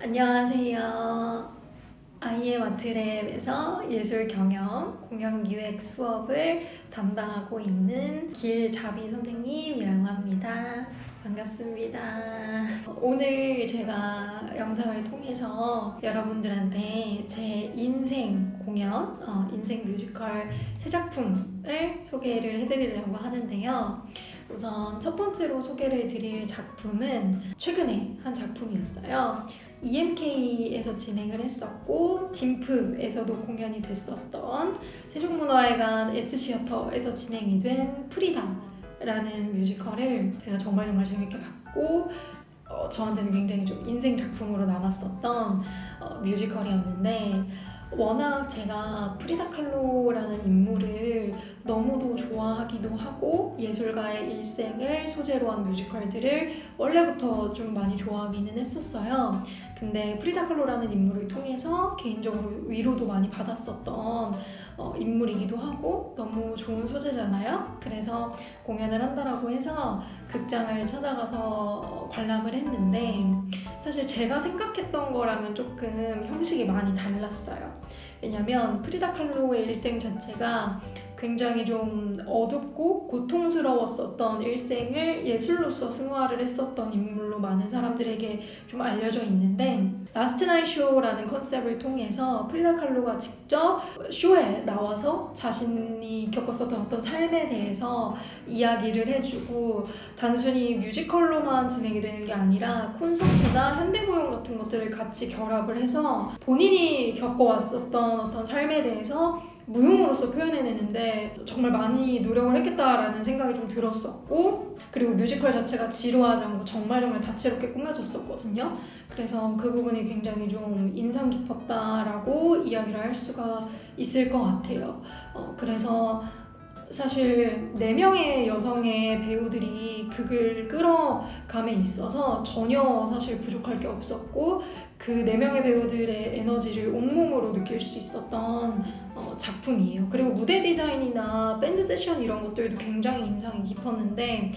안녕하세요. 아이의 마트랩에서 예술 경영, 공연 기획 수업을 담당하고 있는 길자비 선생님이라고 합니다. 반갑습니다. 오늘 제가 영상을 통해서 여러분들한테 제 인생 공연, 인생 뮤지컬 세 작품을 소개를 해드리려고 하는데요. 우선 첫 번째로 소개를 드릴 작품은 최근에 한 작품이었어요. EMK에서 진행을 했었고 딤프에서도 공연이 됐었던 세종문화회관 S시어터에서 진행이 된 프리다라는 뮤지컬을 제가 정말 재밌게 봤고 저한테는 굉장히 좀 인생 작품으로 남았었던 뮤지컬이었는데, 워낙 제가 프리다 칼로라는 인물을 너무도 좋아하기도 하고 예술가의 일생을 소재로 한 뮤지컬들을 원래부터 좀 많이 좋아하기는 했었어요. 근데 프리다 칼로라는 인물을 통해서 개인적으로 위로도 많이 받았었던 인물이기도 하고 너무 좋은 소재잖아요. 그래서 공연을 한다라고 해서 극장을 찾아가서 관람을 했는데, 사실 제가 생각했던 거랑은 조금 형식이 많이 달랐어요. 왜냐면 프리다 칼로의 일생 자체가 굉장히 좀 어둡고 고통스러웠었던 일생을 예술로서 승화를 했었던 인물로 많은 사람들에게 좀 알려져 있는데, 라스트 나잇 쇼라는 컨셉을 통해서 프리다 칼로가 직접 쇼에 나와서 자신이 겪었었던 어떤 삶에 대해서 이야기를 해주고, 단순히 뮤지컬로만 진행이 되는 게 아니라 콘서트나 현대무용 같은 것들을 같이 결합을 해서 본인이 겪어왔었던 어떤 삶에 대해서 무용으로서 표현해내는데 정말 많이 노력을 했겠다라는 생각이 좀 들었었고, 그리고 뮤지컬 자체가 지루하지 않고 정말 다채롭게 꾸며졌었거든요. 그래서 그 부분이 굉장히 좀 인상 깊었다라고 이야기를 할 수가 있을 것 같아요. 그래서 사실 4명의 여성의 배우들이 극을 끌어감에 있어서 전혀 사실 부족할 게 없었고, 그 4명의 배우들의 에너지를 온몸으로 느낄 수 있었던 작품이에요. 그리고 무대 디자인이나 밴드 세션 이런 것들도 굉장히 인상이 깊었는데,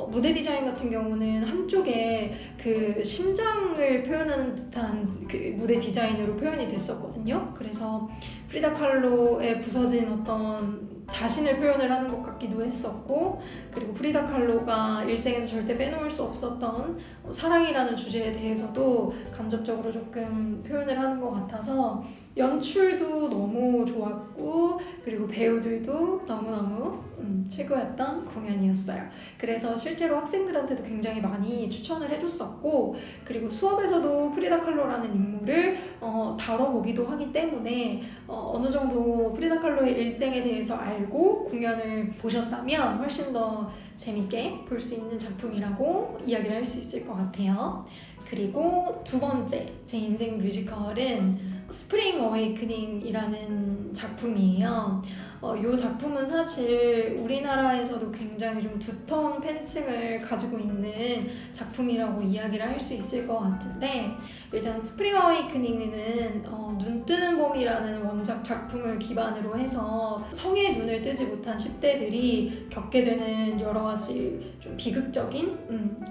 무대 디자인 같은 경우는 한쪽에 그 심장을 표현하는 듯한 그 무대 디자인으로 표현이 됐었거든요. 그래서 프리다 칼로의 부서진 어떤 자신을 표현을 하는 것 같기도 했었고, 그리고 프리다 칼로가 일생에서 절대 빼놓을 수 없었던 사랑이라는 주제에 대해서도 간접적으로 조금 표현을 하는 것 같아서 연출도 너무 좋았고, 그리고 배우들도 너무너무 최고였던 공연이었어요. 그래서 실제로 학생들한테도 굉장히 많이 추천을 해줬었고, 그리고 수업에서도 프리다 칼로라는 인물을 다뤄보기도 하기 때문에 어느 정도 프리다 칼로의 일생에 대해서 알고 공연을 보셨다면 훨씬 더 재밌게 볼 수 있는 작품이라고 이야기를 할 수 있을 것 같아요. 그리고 두 번째 제 인생 뮤지컬은 스프링 어웨이크닝이라는 작품이에요. 이 작품은 사실 우리나라에서도 굉장히 좀 두터운 팬층을 가지고 있는 작품이라고 이야기를 할 수 있을 것 같은데, 일단 스프링 어웨이크닝은 눈 뜨는 봄이라는 원작 작품을 기반으로 해서 성에 눈을 뜨지 못한 10대들이 겪게 되는 여러 가지 좀 비극적인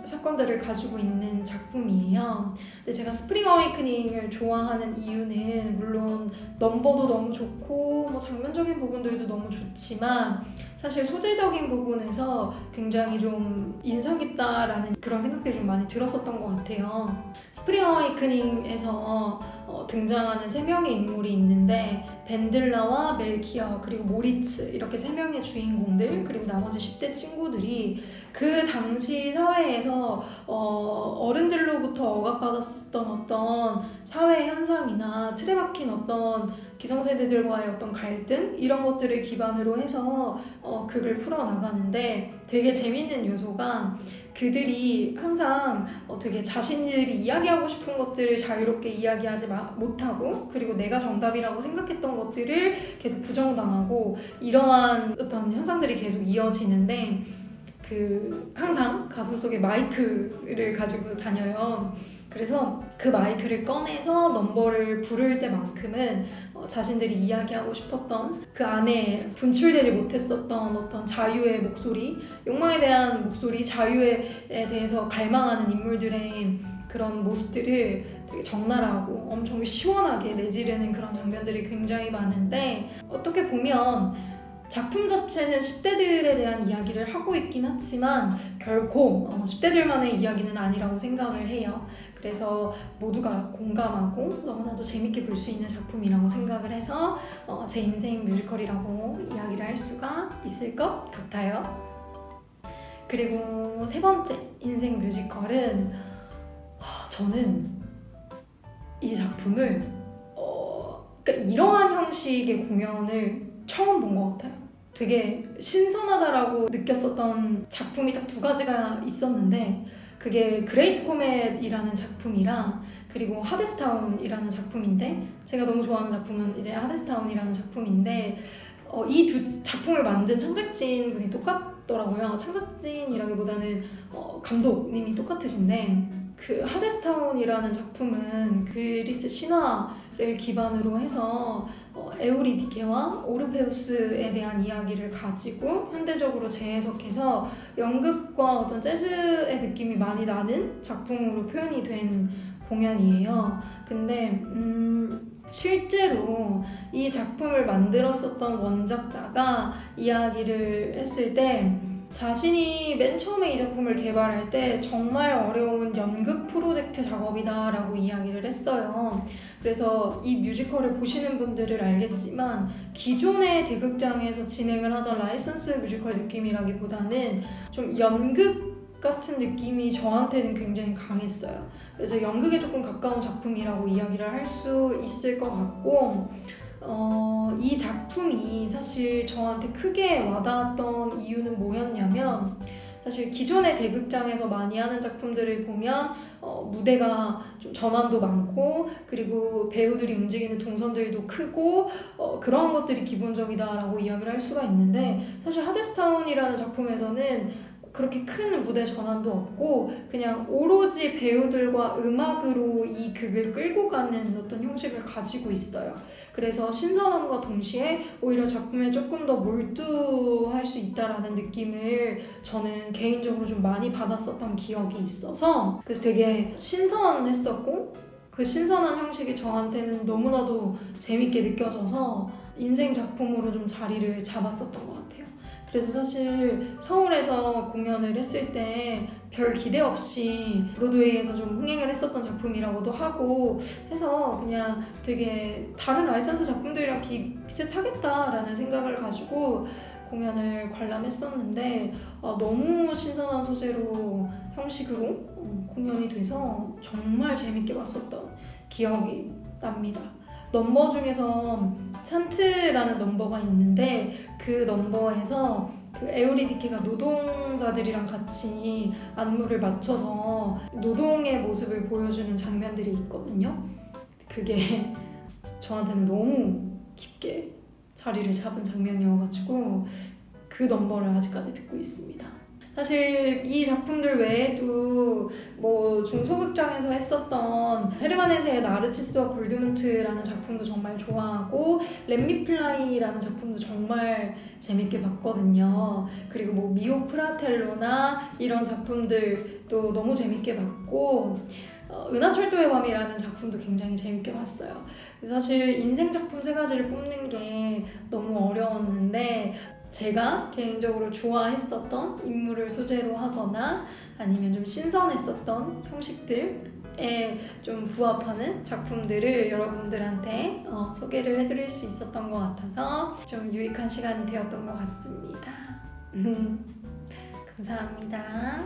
사건들을 가지고 있는 작품이에요. 근데 제가 스프링 어웨이크닝을 좋아하는 이유는 물론 넘버도 너무 좋고 장면적인 부분들도 너무 좋지만, 사실 소재적인 부분에서 굉장히 좀 인상 깊다라는 그런 생각들이 좀 많이 들었었던 것 같아요. 스프링 어웨이크닝에서 등장하는 3명의 인물이 있는데, 벤들라와 멜키어 그리고 모리츠, 이렇게 3명의 주인공들, 그리고 나머지 10대 친구들이 그 당시 사회에서 어른들로부터 억압받았었던 어떤 사회 현상이나 틀에 박힌 어떤 기성세대들과의 어떤 갈등, 이런 것들을 기반으로 해서 극을 풀어나가는데, 되게 재밌는 요소가 그들이 항상 되게 자신들이 이야기하고 싶은 것들을 자유롭게 이야기하지 못하고, 그리고 내가 정답이라고 생각했던 것들을 계속 부정당하고, 이러한 어떤 현상들이 계속 이어지는데, 항상 가슴속에 마이크를 가지고 다녀요. 그래서 그 마이크를 꺼내서 넘버를 부를 때만큼은 자신들이 이야기하고 싶었던 그 안에 분출되지 못했었던 어떤 자유의 목소리, 욕망에 대한 목소리, 자유에 대해서 갈망하는 인물들의 그런 모습들을 되게 적나라하고 엄청 시원하게 내지르는 그런 장면들이 굉장히 많은데, 어떻게 보면 작품 자체는 10대들에 대한 이야기를 하고 있긴 하지만 결코 10대들만의 이야기는 아니라고 생각을 해요. 그래서 모두가 공감하고 너무나도 재밌게 볼 수 있는 작품이라고 생각을 해서 제 인생 뮤지컬이라고 이야기를 할 수가 있을 것 같아요. 그리고 세 번째 인생 뮤지컬은 저는 이 작품을 그러니까 이러한 형식의 공연을 처음 본 것 같아요. 되게 신선하다라고 느꼈었던 작품이 딱 두 가지가 있었는데, 그게 그레이트 코멧이라는 작품이랑 그리고 하데스타운이라는 작품인데, 제가 너무 좋아하는 작품은 이제 하데스타운이라는 작품인데, 이 두 작품을 만든 창작진 분이 똑같더라고요. 창작진이라기보다는 감독님이 똑같으신데, 그 하데스타운이라는 작품은 그리스 신화를 기반으로 해서 에우리디케와 오르페우스에 대한 이야기를 가지고 현대적으로 재해석해서 연극과 어떤 재즈의 느낌이 많이 나는 작품으로 표현이 된 공연이에요. 근데 실제로 이 작품을 만들었었던 원작자가 이야기를 했을 때, 자신이 맨 처음에 이 작품을 개발할 때 정말 어려운 연극 프로젝트 작업이다 라고 이야기를 했어요. 그래서 이 뮤지컬을 보시는 분들을 알겠지만, 기존의 대극장에서 진행을 하던 라이선스 뮤지컬 느낌이라기보다는 좀 연극 같은 느낌이 저한테는 굉장히 강했어요. 그래서 연극에 조금 가까운 작품이라고 이야기를 할 수 있을 것 같고, 이 작품이 사실 저한테 크게 와닿았던 이유는 뭐였냐면, 사실 기존의 대극장에서 많이 하는 작품들을 보면 무대가 좀 전환도 많고, 그리고 배우들이 움직이는 동선들도 크고, 그런 것들이 기본적이다라고 이야기를 할 수가 있는데, 사실 하데스타운이라는 작품에서는 그렇게 큰 무대 전환도 없고 그냥 오로지 배우들과 음악으로 이 극을 끌고 가는 어떤 형식을 가지고 있어요. 그래서 신선함과 동시에 오히려 작품에 조금 더 몰두할 수 있다라는 느낌을 저는 개인적으로 좀 많이 받았었던 기억이 있어서, 그래서 되게 신선했었고, 그 신선한 형식이 저한테는 너무나도 재밌게 느껴져서 인생 작품으로 좀 자리를 잡았었던 것 같아요. 그래서 사실 서울에서 공연을 했을 때 별 기대 없이 브로드웨이에서 좀 흥행을 했었던 작품이라고도 하고 해서 그냥 되게 다른 라이선스 작품들이랑 비슷하겠다라는 생각을 가지고 공연을 관람했었는데, 너무 신선한 소재로 형식으로 공연이 돼서 정말 재밌게 봤었던 기억이 납니다. 넘버 중에서 찬트라는 넘버가 있는데, 그 넘버에서 그 에우리디케가 노동자들이랑 같이 안무를 맞춰서 노동의 모습을 보여주는 장면들이 있거든요. 그게 저한테는 너무 깊게 자리를 잡은 장면이어가지고 그 넘버를 아직까지 듣고 있습니다. 사실 이 작품들 외에도 뭐 중소극장에서 했었던 헤르만 헤세의 나르치스와 골드문트라는 작품도 정말 좋아하고, 렛미플라이라는 작품도 정말 재밌게 봤거든요. 그리고 뭐 미오 프라텔로나 이런 작품들도 너무 재밌게 봤고, 은하철도의 밤이라는 작품도 굉장히 재밌게 봤어요. 사실 인생 작품 세 가지를 뽑는 게 너무 어려웠는데, 제가 개인적으로 좋아했었던 인물을 소재로 하거나 아니면 좀 신선했었던 형식들에 좀 부합하는 작품들을 여러분들한테 소개를 해드릴 수 있었던 것 같아서 좀 유익한 시간이 되었던 것 같습니다. 감사합니다.